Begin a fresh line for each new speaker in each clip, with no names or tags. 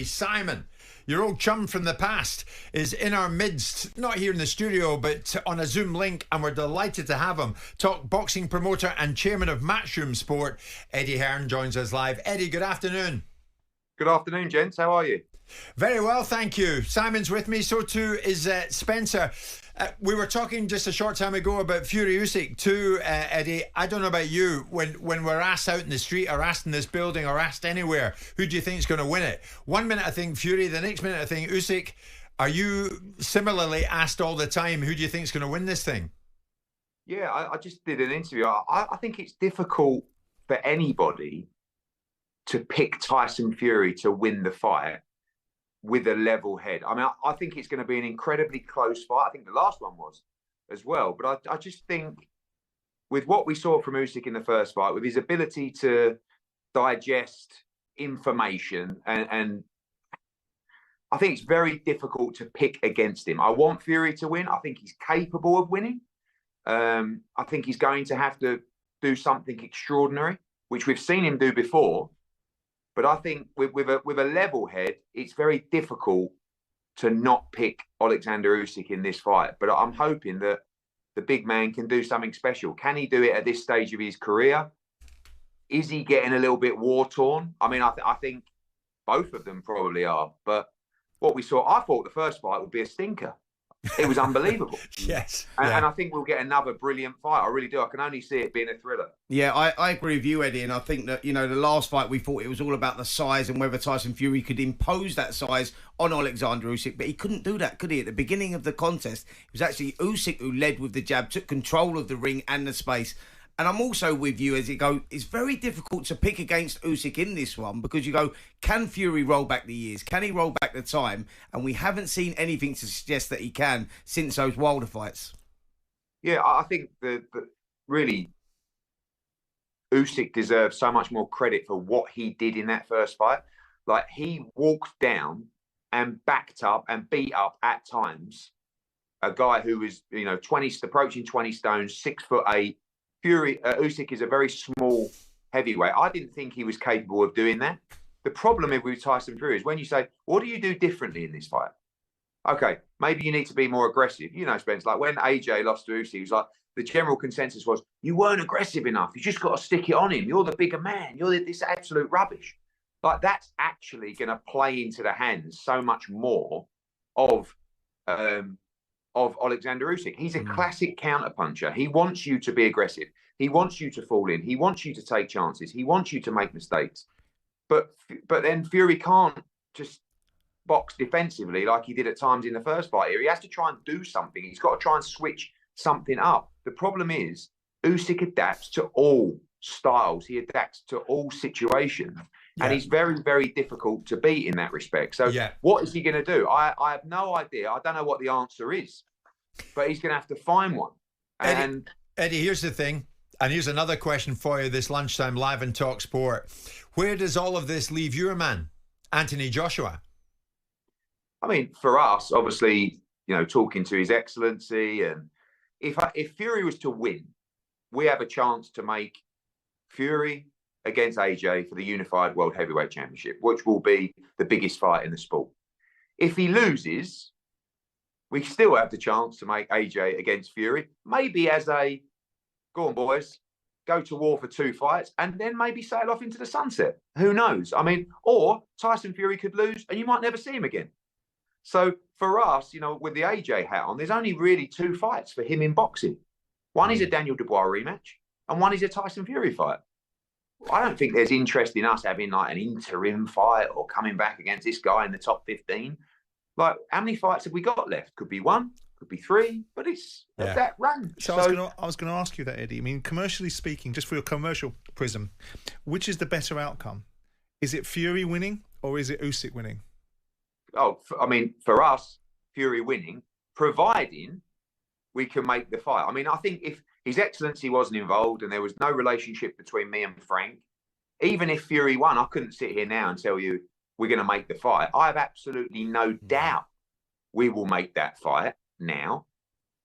Simon, your old chum from the past, is in our midst, not here in the studio, but on a Zoom link, and we're delighted to have him. Talk boxing promoter and chairman of Matchroom Sport, Eddie Hearn, joins us live. Eddie, good afternoon.
Good afternoon, gents. How are you?
Very well, thank you. Simon's with me, so too is Spencer. We were talking just a short time ago about Fury Usyk too, Eddie. I don't know about you, when we're asked out in the street or asked in this building or asked anywhere, who do you think is going to win it? 1 minute I think Fury, the next minute I think Usyk. Are you similarly asked all the time, who do you think is going to win this thing?
Yeah, I just did an interview. I think it's difficult for anybody to pick Tyson Fury to win the fight with a level head. I mean, I think it's going to be an incredibly close fight. I think the last one was as well. But I just think with what we saw from Usyk in the first fight, with his ability to digest information, and I think it's very difficult to pick against him. I want Fury to win. I think he's capable of winning. I think he's going to have to do something extraordinary, which we've seen him do before. But I think with a level head, it's very difficult to not pick Oleksandr Usyk in this fight. But I'm hoping that the big man can do something special. Can he do it at this stage of his career? Is he getting a little bit war-torn? I mean, I think both of them probably are. But what we saw, I thought the first fight would be a stinker. It was unbelievable.
Yes.
And I think we'll get another brilliant fight. I really do. I can only see it being a thriller.
Yeah, I agree with you, Eddie. And I think that, the last fight we thought it was all about the size and whether Tyson Fury could impose that size on Oleksandr Usyk. But he couldn't do that, could he? At the beginning of the contest, it was actually Usyk who led with the jab, took control of the ring and the space. And I'm also with you as you go, it's very difficult to pick against Usyk in this one because you go, can Fury roll back the years? Can he roll back the time? And we haven't seen anything to suggest that he can since those Wilder fights.
Yeah, I think that really Usyk deserves so much more credit for what he did in that first fight. Like, he walked down and backed up and beat up at times a guy who was, approaching 20 stone, 6'8". Usyk is a very small heavyweight. I didn't think he was capable of doing that. The problem with Tyson Fury is when you say, what do you do differently in this fight? Okay, maybe you need to be more aggressive. Spence, like when AJ lost to Usyk, it was like the general consensus was, you weren't aggressive enough. You just got to stick it on him. You're the bigger man. You're this absolute rubbish. Like, that's actually going to play into the hands so much more of Oleksandr Usyk. He's a classic counterpuncher. He wants you to be aggressive. He wants you to fall in. He wants you to take chances. He wants you to make mistakes. But then Fury can't just box defensively like he did at times in the first fight here. He has to try and do something. He's got to try and switch something up. The problem is Usyk adapts to all styles. He adapts to all situations. Yeah. And he's very, very difficult to beat in that respect. So What is he going to do? I have no idea. I don't know what the answer is, but he's going to have to find one. And
Eddie, here's the thing. And here's another question for you this lunchtime live on talkSPORT. Where does all of this leave your man, Anthony Joshua?
I mean, for us, obviously, talking to His Excellency, and if Fury was to win, we have a chance to make Fury against AJ for the Unified World Heavyweight Championship, which will be the biggest fight in the sport. If he loses, we still have the chance to make AJ against Fury, maybe as a, go on boys, go to war for 2 fights, and then maybe sail off into the sunset. Who knows? I mean, or Tyson Fury could lose and you might never see him again. So for us, with the AJ hat on, there's only really 2 fights for him in boxing. One is a Daniel Dubois rematch, and one is a Tyson Fury fight. I don't think there's interest in us having like an interim fight or coming back against this guy in the top 15. Like, how many fights have we got left? Could be 1, could be 3, but it's that run.
So I was going to ask you that, Eddie. I mean, commercially speaking, just for your commercial prism, which is the better outcome? Is it Fury winning or is it Usyk winning?
Oh, I mean, for us, Fury winning, providing we can make the fight. I mean, I think if His Excellency wasn't involved and there was no relationship between me and Frank, even if Fury won, I couldn't sit here now and tell you we're going to make the fight. I have absolutely no doubt we will make that fight now.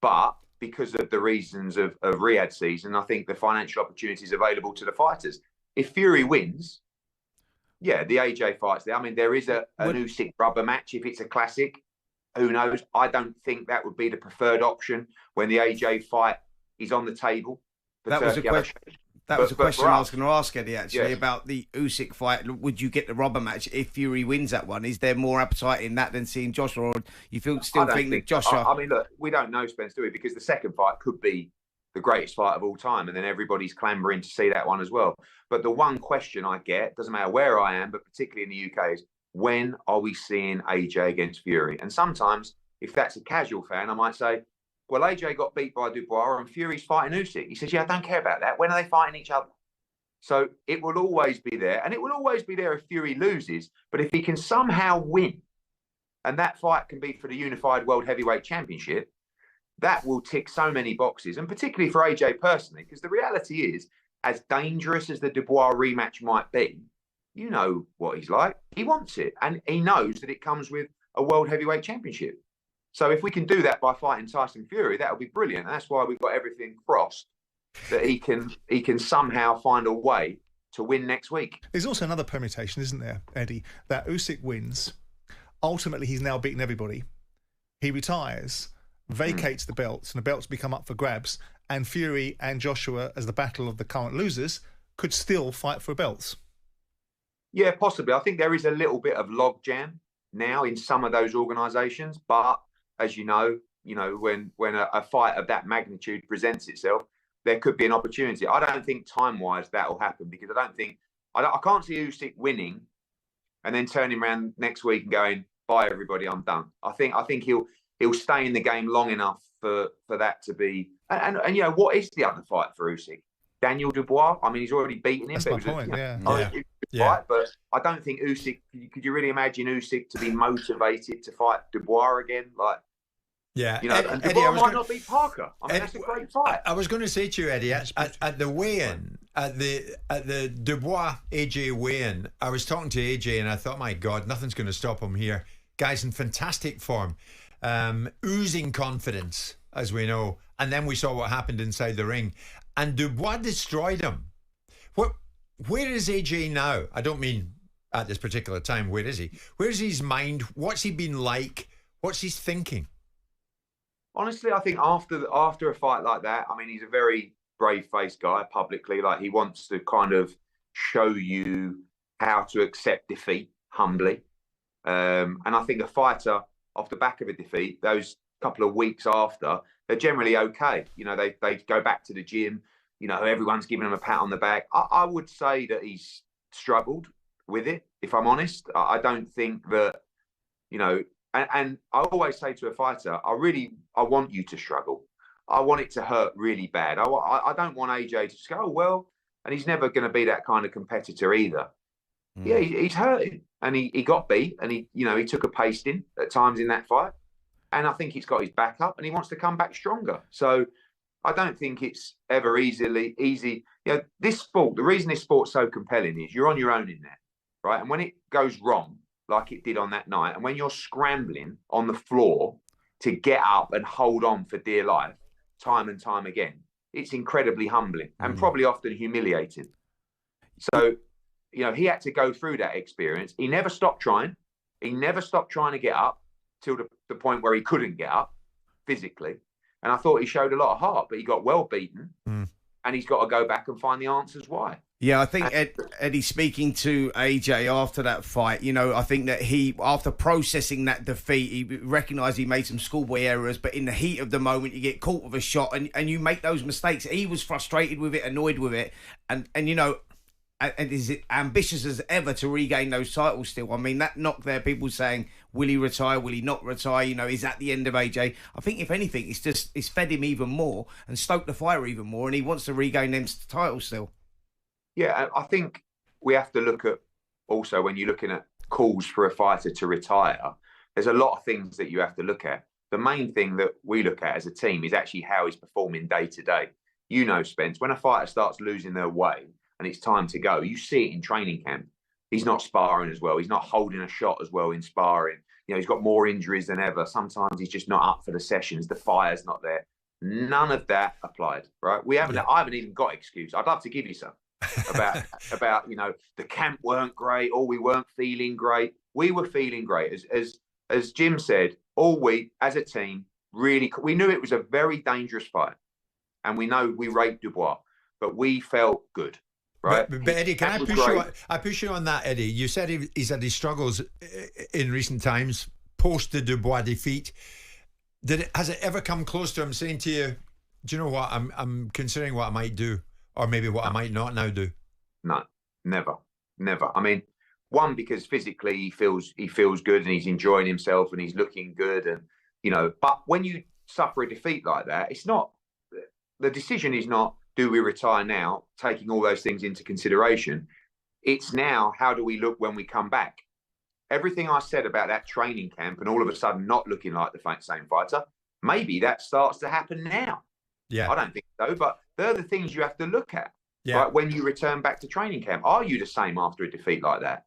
But because of the reasons of Riyadh season, I think the financial opportunities available to the fighters. If Fury wins, Yeah, the AJ fight's there. I mean, there is an Usyk rubber match if it's a classic. Who knows? I don't think that would be the preferred option when the AJ fight is on the table.
That was a question. That was a question I was going to ask, Eddie, actually, about the Usyk fight. Would you get the rubber match if Fury wins that one? Is there more appetite in that than seeing Joshua? Or you still think that Joshua...
I mean, look, we don't know, Spence, do we? Because the second fight could be the greatest fight of all time, and then everybody's clambering to see that one as well. But the one question I get, doesn't matter where I am, but particularly in the UK, is when are we seeing AJ against Fury? And sometimes, if that's a casual fan, I might say, well, AJ got beat by Dubois and Fury's fighting Usyk. He says, yeah, I don't care about that. When are they fighting each other? So it will always be there. And it will always be there if Fury loses. But if he can somehow win, and that fight can be for the unified world heavyweight championship, that will tick so many boxes. And particularly for AJ personally, because the reality is, as dangerous as the Dubois rematch might be, you know what he's like. He wants it. And he knows that it comes with a world heavyweight championship. So if we can do that by fighting Tyson Fury, that would be brilliant. And that's why we've got everything crossed that he can somehow find a way to win next week.
There's also another permutation, isn't there, Eddie, that Usyk wins. Ultimately, he's now beaten everybody. He retires, vacates the belts, and the belts become up for grabs. And Fury and Joshua, as the battle of the current losers, could still fight for belts.
Yeah, possibly. I think there is a little bit of logjam now in some of those organisations, but as you know, when a fight of that magnitude presents itself, there could be an opportunity. I don't think time-wise that will happen because I can't see Usyk winning and then turning around next week and going, "Bye, everybody, I'm done." I think he'll stay in the game long enough for that to be. And you know, what is the other fight for Usyk? Daniel Dubois. I mean, he's already beaten him.
That's my point.
Fight, but I don't think Usyk. Could you really imagine Usyk to be motivated to fight Dubois again? Like,
yeah,
you know, and Dubois might not beat Parker. I mean, that's a great fight.
I was going to say to you, Eddie, at the weigh-in, at the Dubois AJ weigh-in, I was talking to AJ and I thought, my God, nothing's going to stop him here. Guy's in fantastic form, oozing confidence, as we know. And then we saw what happened inside the ring, and Dubois destroyed him. Where is AJ now? I don't mean at this particular time. Where is he? Where's his mind? What's he been like? What's he thinking?
Honestly, I think after a fight like that, I mean, he's a very brave-faced guy publicly. Like, he wants to kind of show you how to accept defeat humbly. And I think a fighter off the back of a defeat, those couple of weeks after, they're generally okay. You know, they go back to the gym. You know, everyone's giving him a pat on the back. I would say that he's struggled with it, if I'm honest. I don't think that, you know, and I always say to a fighter, I want you to struggle. I want it to hurt really bad. I don't want AJ to just go, oh, well, and he's never going to be that kind of competitor either. Yeah, he's hurting. And he got beat and he took a pasting at times in that fight. And I think he's got his back up and he wants to come back stronger. So I don't think it's ever easy. You know, this sport, the reason this sport's so compelling is you're on your own in there, right? And when it goes wrong, like it did on that night, and when you're scrambling on the floor to get up and hold on for dear life, time and time again, it's incredibly humbling and probably often humiliating. So, you know, he had to go through that experience. He never stopped trying. He never stopped trying to get up till the point where he couldn't get up physically. And I thought he showed a lot of heart, but he got well beaten. And he's got to go back and find the answers why.
Yeah, I think Eddie, speaking to AJ after that fight, you know, I think that he, after processing that defeat, he recognised he made some schoolboy errors, but in the heat of the moment, you get caught with a shot and you make those mistakes. He was frustrated with it, annoyed with it, and you know, and is it ambitious as ever to regain those titles still? I mean, that knock there, people saying, will he retire? Will he not retire? You know, is that the end of AJ? I think, if anything, it's fed him even more and stoked the fire even more, and he wants to regain them titles still.
Yeah, I think we have to look at also, when you're looking at calls for a fighter to retire, there's a lot of things that you have to look at. The main thing that we look at as a team is actually how he's performing day to day. You know, Spence, when a fighter starts losing their way and it's time to go, you see it in training camp. He's not sparring as well. He's not holding a shot as well in sparring. You know, he's got more injuries than ever. Sometimes he's just not up for the sessions. The fire's not there. None of that applied, right? I haven't even got excuse. I'd love to give you some. about the camp weren't great, or we weren't feeling great. We were feeling great, as Jim said, all week as a team. Really, we knew it was a very dangerous fight, and we know we rate Dubois, but we felt good, right?
But Eddie, can I push you? I push you on that, Eddie. You said he's had his struggles in recent times post the Dubois defeat. Has it ever come close to him saying to you, "Do you know what? I'm considering what I might do, or maybe what I might not now do"?
No, never. I mean, one, because physically he feels good and he's enjoying himself and he's looking good, and But when you suffer a defeat like that, it's not. The decision is not, do we retire now, taking all those things into consideration. It's now, how do we look when we come back? Everything I said about that training camp and all of a sudden not looking like the same fighter, maybe that starts to happen now.
Yeah,
I don't think so, but they're the things you have to look at.
Yeah.
Right? When you return back to training camp, are you the same after a defeat like that?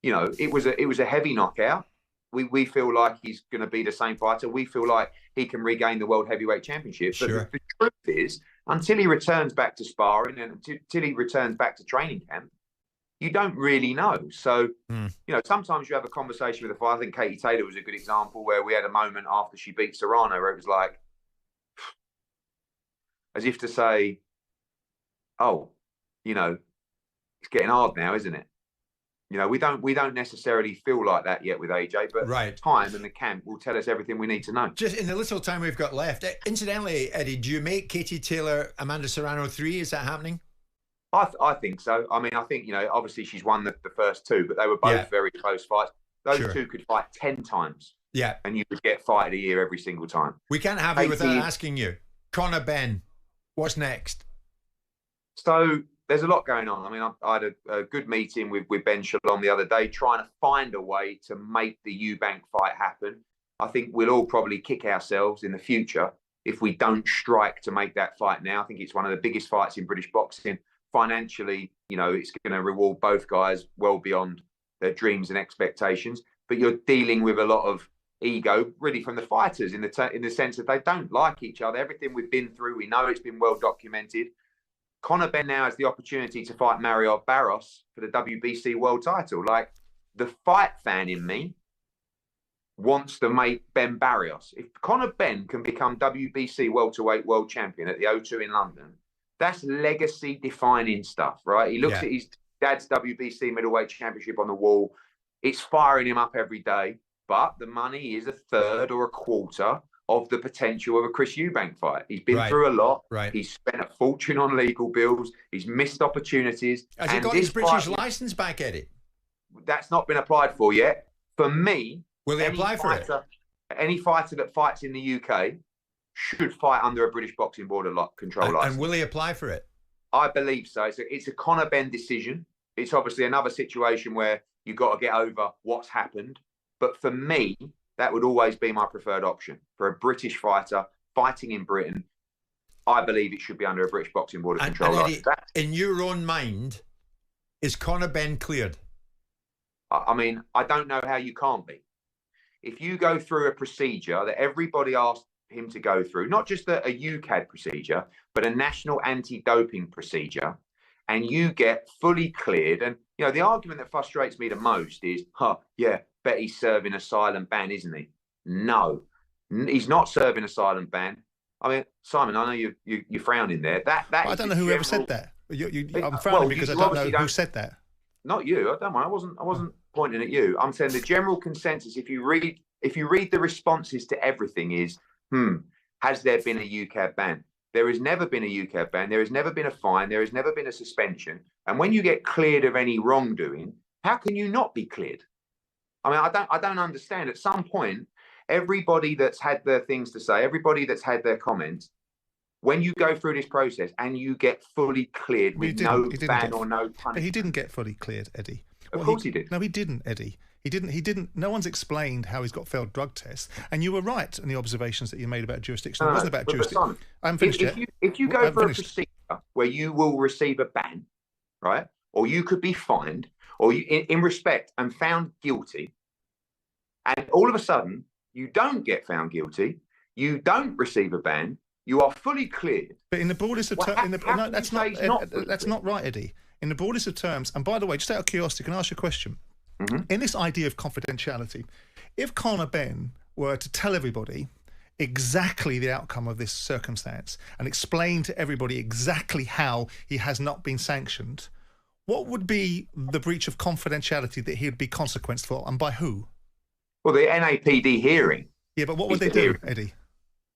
It was a heavy knockout. We feel like he's going to be the same fighter. We feel like he can regain the World Heavyweight Championship. But
Sure.
the truth is, until he returns back to sparring and until he returns back to training camp, you don't really know. So, sometimes you have a conversation with a fighter. I think Katie Taylor was a good example, where we had a moment after she beat Serrano where it was like, as if to say, oh, it's getting hard now, isn't it? We don't necessarily feel like that yet with AJ, but time and the camp will tell us everything we need to know.
Just in the little time we've got left, incidentally, Eddie, do you make Katie Taylor, Amanda Serrano 3? Is that happening?
I think so. I mean, I think, obviously she's won the first two, but they were both very close fights. Those two could fight 10 times. Yeah. And you would get fight of the year every single time.
We can't have you without asking you. Conor Benn, what's next?
So there's a lot going on. I mean, I had a good meeting with Ben Shalom the other day, trying to find a way to make the Eubank fight happen. I think we'll all probably kick ourselves in the future if we don't strike to make that fight now. I think it's one of the biggest fights in British boxing. Financially, it's going to reward both guys well beyond their dreams and expectations. But you're dealing with a lot of ego, really, from the fighters in the sense that they don't like each other. Everything we've been through, we know it's been well documented. Conor Benn now has the opportunity to fight Mario Barros for the WBC world title. Like, the fight fan in me wants to make Ben Barrios. If Conor Benn can become WBC welterweight world champion at the O2 in London, that's legacy defining stuff, right? He looks at his dad's WBC middleweight championship on the wall. It's firing him up every day, but the money is a third or a quarter of the potential of a Chris Eubank fight. He's been through a lot. He's spent a fortune on legal bills. He's missed opportunities.
Has he got his British license back, Eddie?
That's not been applied for yet. For me,
will they apply for it?
Any fighter that fights in the UK should fight under a British Boxing Board control license.
And will he apply for it?
I believe so. It's a Conor Benn decision. It's obviously another situation where you've got to get over what's happened. But for me, that would always be my preferred option. For a British fighter fighting in Britain, I believe it should be under a British Boxing Board control license.
In your own mind, is Conor Benn cleared?
I mean, I don't know how you can't be. If you go through a procedure that everybody asked him to go through, not just a UCAD procedure, but a national anti-doping procedure, and you get fully cleared. And, the argument that frustrates me the most is, bet he's serving a silent ban, isn't he? No, he's not serving a silent ban. I mean, Simon, I know you're frowning there.
I don't know who ever said that. I'm frowning because I don't know who said that.
Not you. I don't mind. I wasn't pointing at you. I'm saying the general consensus, if you read the responses to everything, is, has there been a UCAD ban? There has never been a UCAD ban. There has never been a fine. There has never been a suspension. And when you get cleared of any wrongdoing, how can you not be cleared? I mean, I don't understand. At some point, everybody that's had their things to say, everybody that's had their comments, when you go through this process and you get fully cleared with no ban or no punishment.
He didn't get fully cleared, Eddie.
Of course he did.
No, he didn't, Eddie. He didn't. No one's explained how he's got failed drug tests. And you were right in the observations that you made about jurisdiction. It wasn't about jurisdiction. I haven't finished yet.
If you go for a procedure where you will receive a ban, right, or you could be fined, or in respect and found guilty, and all of a sudden you don't get found guilty, you don't receive a ban, You are fully cleared.
But in the broadest of
Well,
terms,
how can
that's
you say
not
he's not fully
that's
cleared?
not right, Eddie. In the broadest of terms, and by the way, just out of curiosity, can I ask you a question? In this idea of confidentiality, if Conor Benn were to tell everybody exactly the outcome of this circumstance and explain to everybody exactly how he has not been sanctioned, what would be the breach of confidentiality that he'd be consequenced for, and by who?
Well, the NAPD hearing.
Yeah, but what would
Is
they
the
do,
hearing.
Eddie?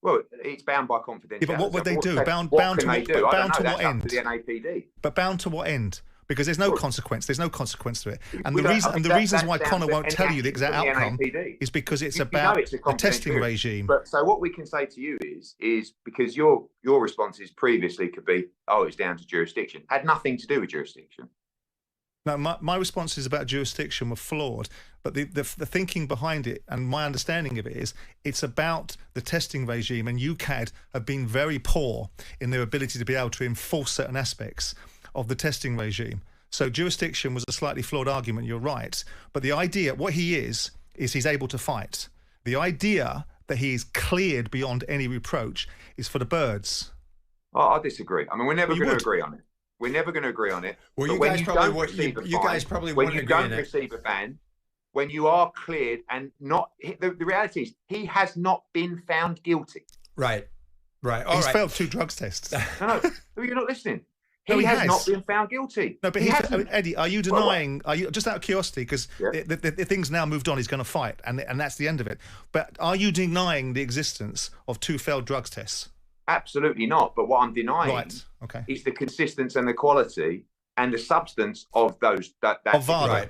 Well, it's bound by confidentiality.
Yeah, but what would they do? Bound
what
to
can they
what?
do? I
Bound
don't
to
know.
what
That's
end?
up to the NAPD.
But bound to what end? Because there's no consequence. There's no consequence to it. And
We
the
don't-
reason
I
and
mean,
the reasons
that's
why
down
Conor
to
won't
any
tell you the
action
exact
from the
outcome
NAPD.
is because it's
You know
about
it's a
the testing
confidentiality.
regime.
But so what we can say to you is because your responses previously could be, oh, it's down to jurisdiction. Had nothing to do with jurisdiction.
No, my responses about jurisdiction were flawed, but the thinking behind it and my understanding of it is it's about the testing regime, and UKAD have been very poor in their ability to be able to enforce certain aspects of the testing regime. So jurisdiction was a slightly flawed argument, you're right, but the idea, what he is he's able to fight. The idea that he is cleared beyond any reproach is for the birds.
I disagree. I mean, we're never
Well, you
going to
would.
agree on it. We're never going to agree on it.
Well,
But
you
when
guys
you
probably
don't
won't-
receive a
you
fine,
guys probably
when
won't
you
agree on
don't
it.
receive a ban, when you are cleared and not, the reality is he has not been found guilty.
Right. All
He's
right.
failed 2 drugs tests.
No, you're not listening.
No,
He
he
has
has.
not been found guilty.
No, but
he
I
hasn't.
mean, Eddie, are you denying? Are you just out of curiosity? Because
Yeah.
the thing's now moved on. He's going to fight, and that's the end of it. But are you denying the existence of 2 failed drugs tests?
Absolutely not. But what I'm denying
Right. Okay.
is the consistency and the quality and the substance of those that
Of VADA,
Right.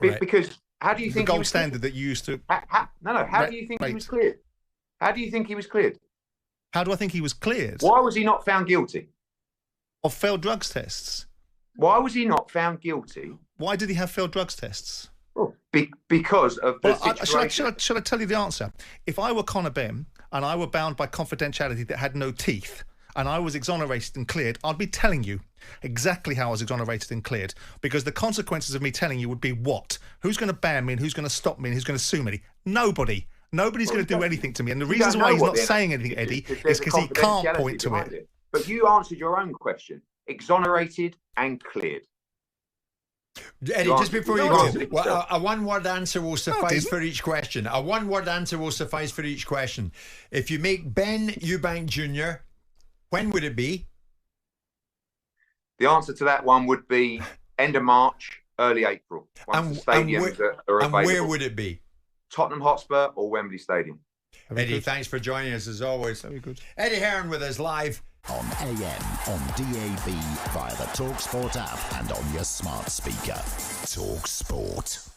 Right.
Because how do you
the
think he
gold
was
standard that you used to.
How do you think he was cleared? How do you think he was cleared?
How do I think he was cleared
Why was he not found guilty?
of failed drugs tests?
Why was he not found guilty?
Why did he have failed drugs tests?
Well, because of the
Well,
situation.
should I tell you the answer? If I were Conor Benn and I were bound by confidentiality that had no teeth, and I was exonerated and cleared, I'd be telling you exactly how I was exonerated and cleared, because the consequences of me telling you would be what? Who's going to ban me, and who's going to stop me, and who's going to sue me? Nobody. Nobody's going to do anything to me. And the reasons why he's not saying anything, Eddie, is because he can't point to it.
But you answered your own question. Exonerated and cleared.
Eddie,
You
just
answered-
before you
you
go,
answered it
well,
yourself.
a one-word answer will suffice
didn't.
for each question. A one-word answer will suffice for each question. If you make Ben Eubank Jr., when would it be?
The answer to that one would be end of March, early April, once the stadiums are
and
available.
where would it be?
Tottenham Hotspur or Wembley Stadium?
Eddie, thanks for joining us as always.
Very good.
Eddie Hearn with us live.
On AM, on DAB, via the talkSPORT app and on your smart speaker. talkSPORT.